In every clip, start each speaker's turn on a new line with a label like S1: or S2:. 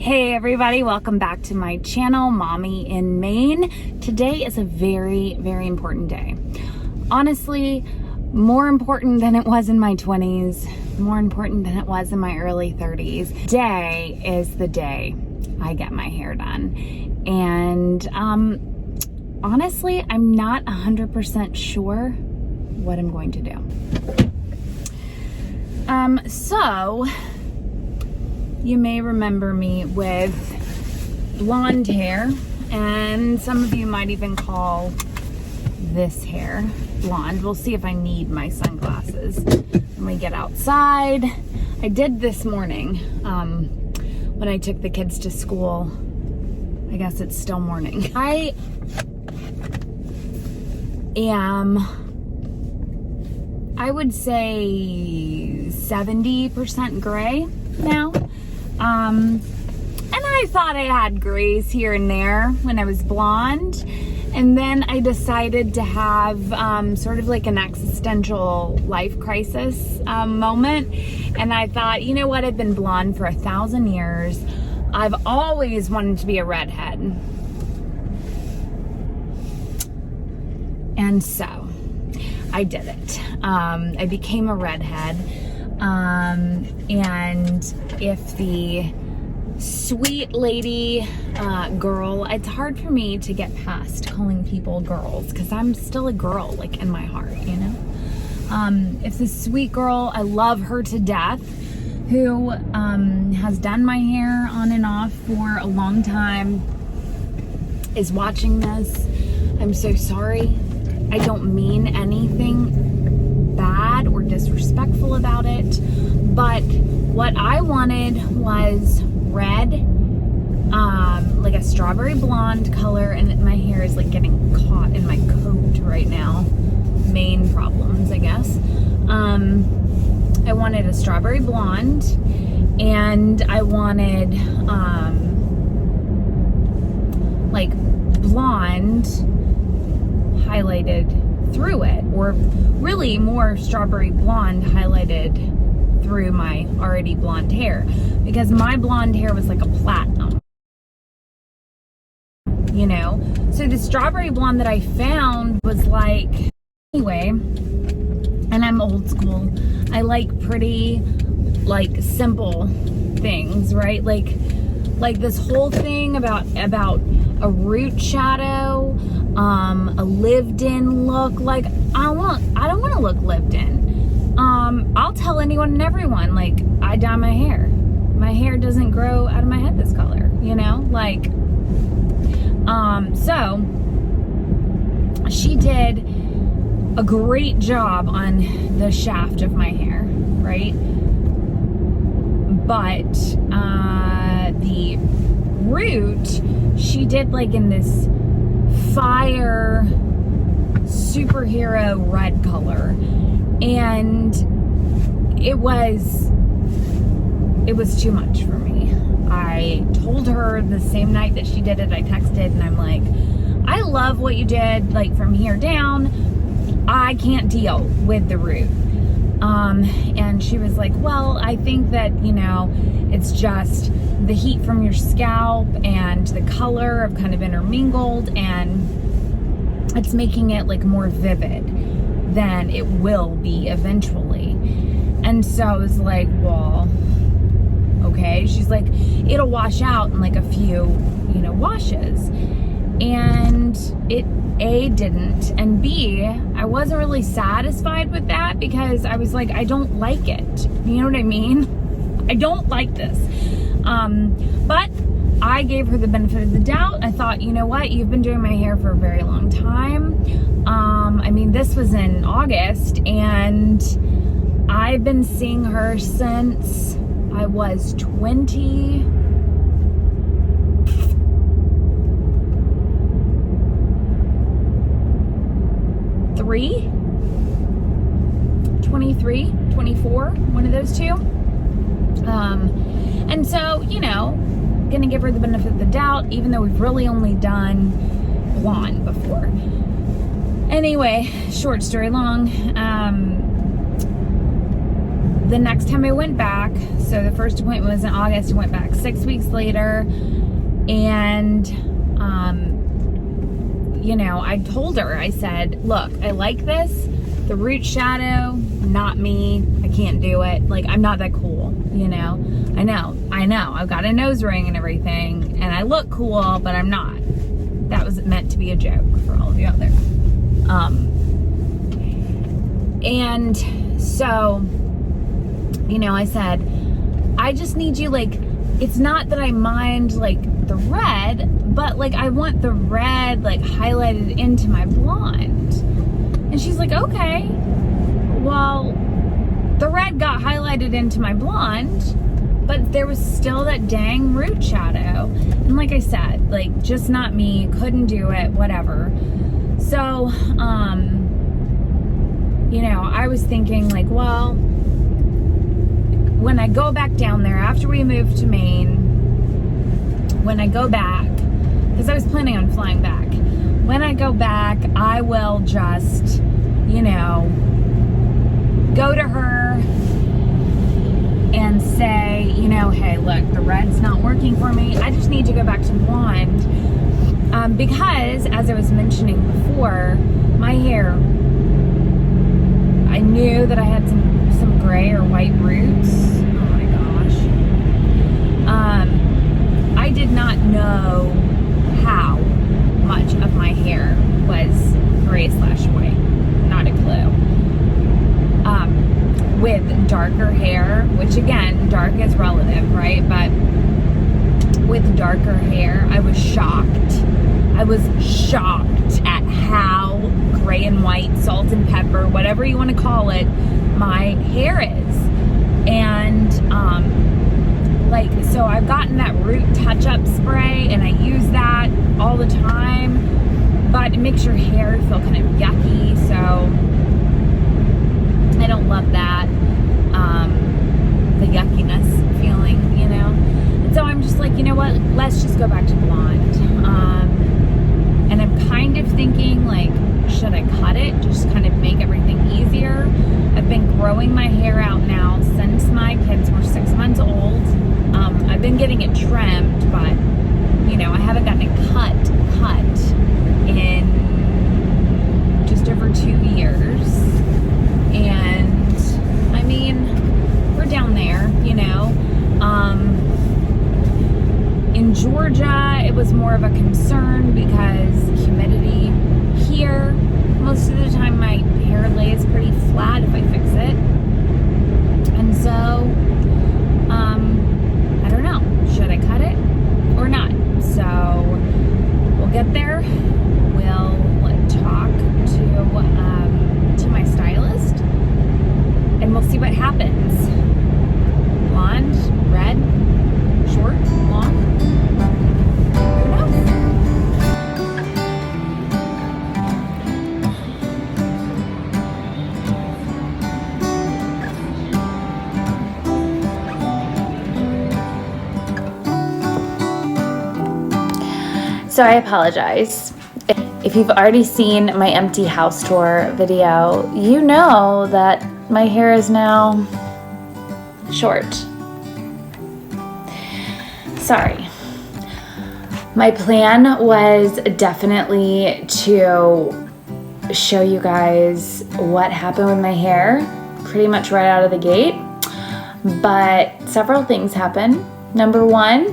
S1: Hey everybody, welcome back to my channel, Mommy in Maine. Today is a very, very important day. Honestly, more important than it was in my 20s, more important than it was in my early 30s. Today is the day I get my hair done. And honestly, I'm not 100% sure what I'm going to do. So you may remember me with blonde hair, and some of you might even call this hair blonde. We'll see if I need my sunglasses when we get outside. I did this morning when I took the kids to school. I guess it's still morning. I am, I would say 70% gray now. And I thought I had grays here and there when I was blonde. And then I decided to have sort of like an existential life crisis moment. And I thought, you know what? I've been blonde for 1,000 years. I've always wanted to be a redhead. And so I did it. I became a redhead. And if the sweet lady girl, it's hard for me to get past calling people girls because I'm still a girl, like in my heart, you know? If the sweet girl, I love her to death, who has done my hair on and off for a long time, is watching this, I'm so sorry. I don't mean anything bad or disrespectful about it, but what I wanted was red, like a strawberry blonde color, and my hair is like getting caught in my coat right now. Main problems, I guess. I wanted a strawberry blonde, and I wanted like blonde highlighted through it, or really more strawberry blonde highlighted through my already blonde hair, because my blonde hair was like a platinum, you know? So the strawberry blonde that I found was like, anyway, and I'm old school. I like pretty, like simple things, right? Like this whole thing about a root shadow, a lived-in look. Like I don't want to look lived in. I'll tell anyone and everyone, like, I dye my hair. My hair doesn't grow out of my head this color, you know? Like, so she did a great job on the shaft of my hair, right? But the root, she did like in this fire superhero red color, and it was too much for me. I told her the same night that she did it, I texted and I'm like, I love what you did, like from here down, I can't deal with the root. And she was like, well, I think that, you know, it's just the heat from your scalp and the color have kind of intermingled, and it's making it like more vivid than it will be eventually. And so I was like, well, okay. She's like, it'll wash out in like a few, you know, washes. And it A, didn't, and B, I wasn't really satisfied with that, because I was like, I don't like it. You know what I mean? I don't like this. But I gave her the benefit of the doubt. I thought, you know what? You've been doing my hair for a very long time. I mean, this was in August, and I've been seeing her since I was 23, 24, one of those two. And so, you know, gonna give her the benefit of the doubt, even though we've really only done blonde before. Anyway, short story long, the next time I went back, so the first appointment was in August, I went back 6 weeks later, and you know, I told her, I said, look, I like this, the root shadow, not me, I can't do it, like, I'm not that cool, you know, I know, I've got a nose ring and everything, and I look cool, but I'm not. That was meant to be a joke for all of you out there. And so, you know, I said, I just need you, like, it's not that I mind, like, the red, but, like, I want the red, like, highlighted into my blonde. And she's like, okay, well, the red got highlighted into my blonde, but there was still that dang root shadow. And like I said, like, just not me, couldn't do it, whatever. So, you know, I was thinking, like, well, when I go back down there, after we moved to Maine, when I go back, because I was planning on flying back, when I go back, I will just, you know, go to her and say, you know, hey, look, the red's not working for me. I just need to go back to blonde. Because, as I was mentioning before, my hair, I knew that I had some gray or white roots. Oh my gosh. I did not know how much of my hair was gray/white. Not a clue. With darker hair, which again, dark is relative, right? But with darker hair, I was shocked. I was shocked at how gray and white, salt and pepper, whatever you want to call it, my hair is. And like, so I've gotten that root touch-up spray, and I use that all the time, but it makes your hair feel kind of yucky, so I don't love that, the yuckiness feeling, you know. And so I'm just like, you know what, let's just go back to blonde. And I'm kind of thinking, like, should I cut it, just kind of make everything easier? I've been growing my hair out now since my kids were 6 months old. I've been getting it trimmed, but, you know, I haven't gotten it cut in just over 2 years. And, I mean, we're down there, you know. In Georgia, it was more of a concern because humidity. Here, most of the time my hair lays pretty flat if I fix it. And so, I don't know, should I cut it or not? So, we'll get there. We'll talk to my stylist, and we'll see what happens. Blonde, red, short, long. Who knows? So I apologize. If you've already seen my empty house tour video, you know that my hair is now short. Sorry. My plan was definitely to show you guys what happened with my hair pretty much right out of the gate, but several things happened. Number one,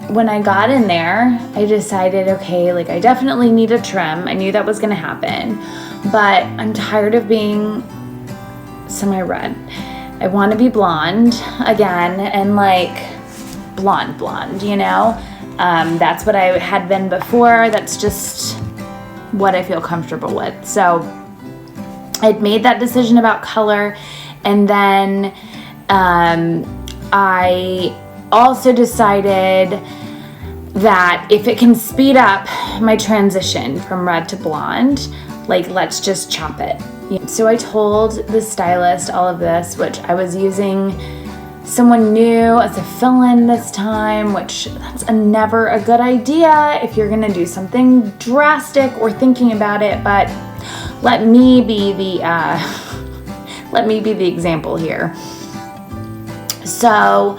S1: when I got in there, I decided, okay, like, I definitely need a trim. I knew that was gonna happen, but I'm tired of being semi-red. I want to be blonde again, and like blonde, you know? That's what I had been before. That's just what I feel comfortable with. So I'd made that decision about color, and then I also decided that if it can speed up my transition from red to blonde, like, let's just chop it. So I told the stylist all of this, which I was using someone new as a fill-in this time, which that's never a good idea if you're gonna do something drastic or thinking about it, but let me be the let me be the example here. So,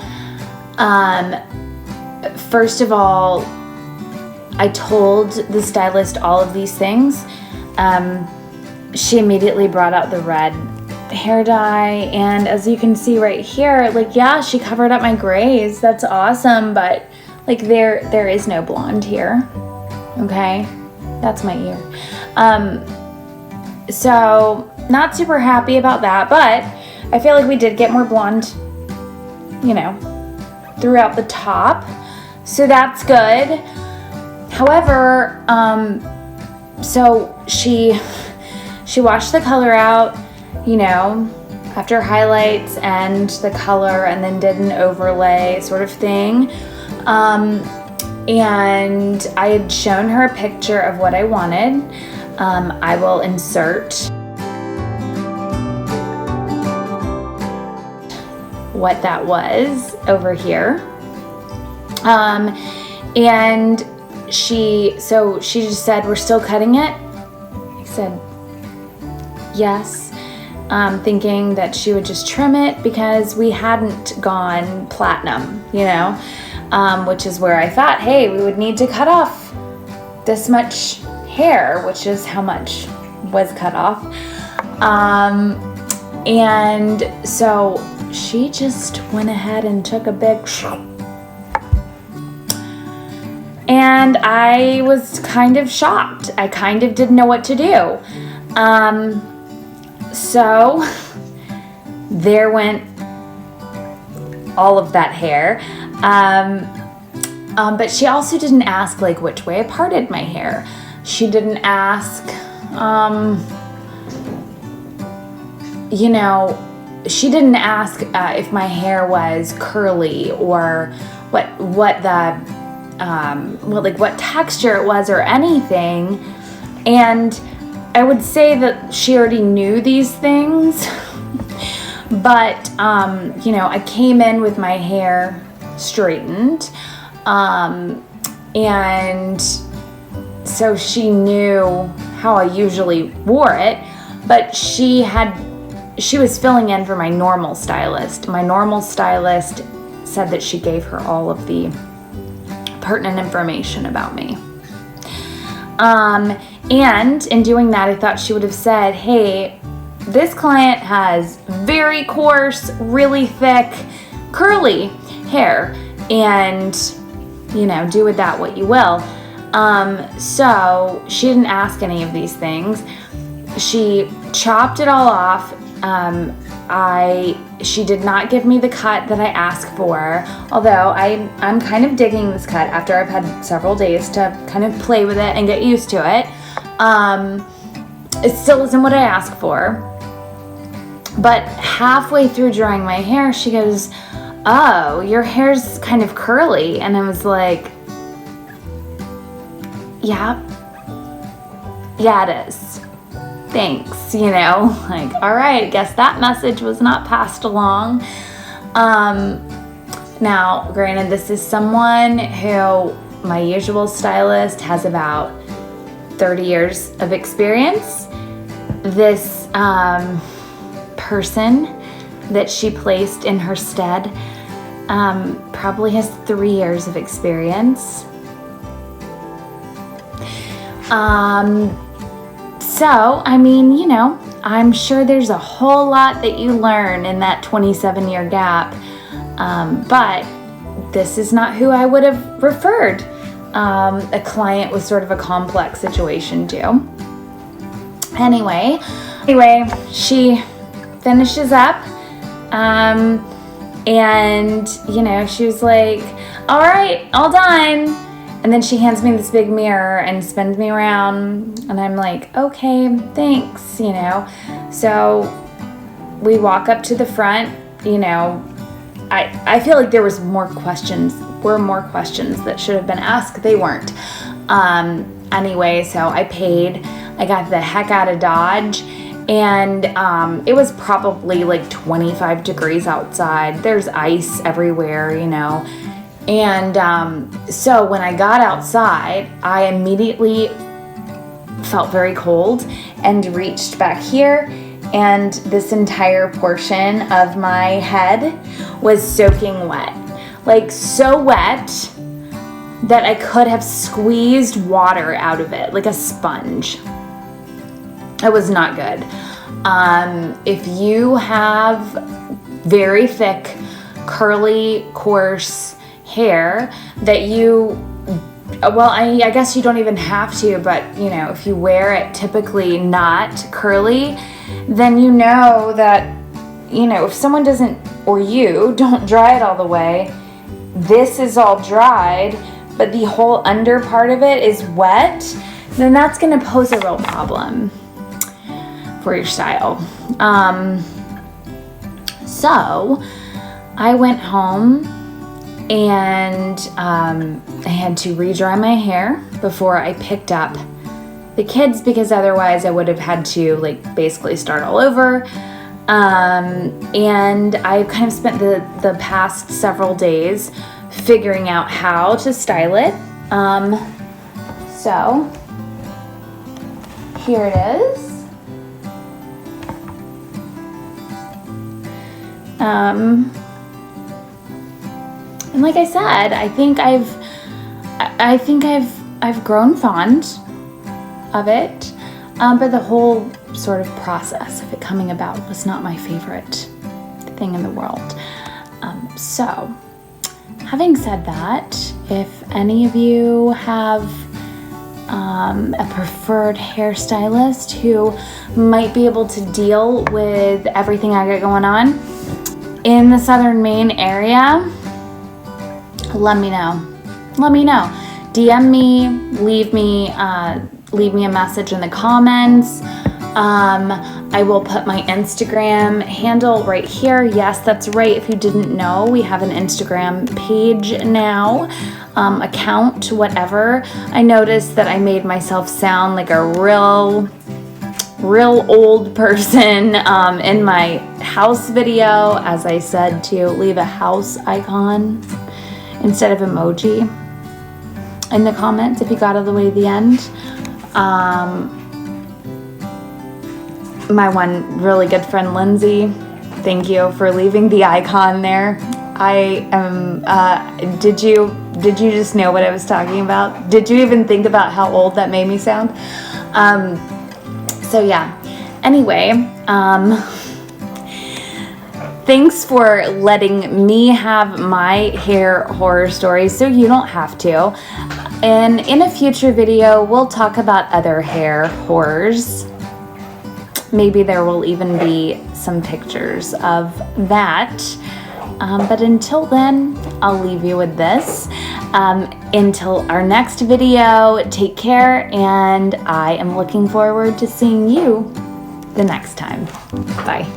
S1: first of all, I told the stylist all of these things. She immediately brought out the red hair dye, and as you can see right here, like, yeah, she covered up my grays. That's awesome, but like there is no blonde here. Okay, that's my ear. So not super happy about that, but I feel like we did get more blonde, you know, throughout the top, so that's good. However, so she washed the color out, you know, after highlights and the color, and then did an overlay sort of thing. And I had shown her a picture of what I wanted. I will insert what that was over here. And she just said, "We're still cutting it?" I said, "Yes." Thinking that she would just trim it because we hadn't gone platinum, you know, which is where I thought, hey, we would need to cut off this much hair, which is how much was cut off. And so she just went ahead and took a big, and I was kind of shocked. I kind of didn't know what to do. So there went all of that hair. But she also didn't ask like which way I parted my hair. She didn't ask, you know, she didn't ask if my hair was curly or what texture it was or anything. And I would say that she already knew these things, but, you know, I came in with my hair straightened, and so she knew how I usually wore it, but she was filling in for my normal stylist. My normal stylist said that she gave her all of the pertinent information about me. And in doing that, I thought she would have said, hey, this client has very coarse, really thick, curly hair, and, you know, do with that what you will. So she didn't ask any of these things. She chopped it all off. She did not give me the cut that I asked for, although I'm kind of digging this cut after I've had several days to kind of play with it and get used to it. It still isn't what I asked for. But halfway through drying my hair, she goes, "Oh, your hair's kind of curly." And I was like, yeah, it is. Thanks, you know, like, all right, I guess that message was not passed along. Now, granted, this is someone who my usual stylist has about 30 years of experience. This person that she placed in her stead probably has 3 years of experience. So, I mean, you know, I'm sure there's a whole lot that you learn in that 27-year gap, but this is not who I would have referred a client with sort of a complex situation to. Anyway, she finishes up, and, you know, she was like, all right, all done. And then she hands me this big mirror and spins me around, and I'm like, okay, thanks, you know. So we walk up to the front, you know. I feel like there were more questions that should have been asked. They weren't. Anyway, so I paid. I got the heck out of Dodge, and it was probably like 25 degrees outside. There's ice everywhere, you know. And so when I got outside, I immediately felt very cold and reached back here and this entire portion of my head was soaking wet. Like so wet that I could have squeezed water out of it like a sponge. It was not good. If you have very thick, curly, coarse hair that you, well, I guess you don't even have to, but you know, if you wear it typically not curly, then you know that, you know, if someone doesn't, or you don't dry it all the way, this is all dried, but the whole under part of it is wet, then that's gonna pose a real problem for your style. So I went home and I had to re-dry my hair before I picked up the kids, because otherwise I would have had to like basically start all over. And I kind of spent the past several days figuring out how to style it. So here it is. And like I said, I think I've grown fond of it, but the whole sort of process of it coming about was not my favorite thing in the world. So having said that, if any of you have a preferred hairstylist who might be able to deal with everything I got going on in the Southern Maine area, let me know. DM me, leave me a message in the comments. I will put my Instagram handle right here. Yes, that's right. If you didn't know, we have an Instagram page now, account, whatever. I noticed that I made myself sound like a real old person in my house video, as I said to leave a house icon instead of emoji in the comments if you got all the way to the end. My one really good friend Lindsay, thank you for leaving the icon there. I am did you just know what I was talking about? Did you even think about how old that made me sound? So yeah, anyway, thanks for letting me have my hair horror stories so you don't have to. And in a future video, we'll talk about other hair horrors. Maybe there will even be some pictures of that. But until then, I'll leave you with this. Until our next video, take care, and I am looking forward to seeing you the next time. Bye.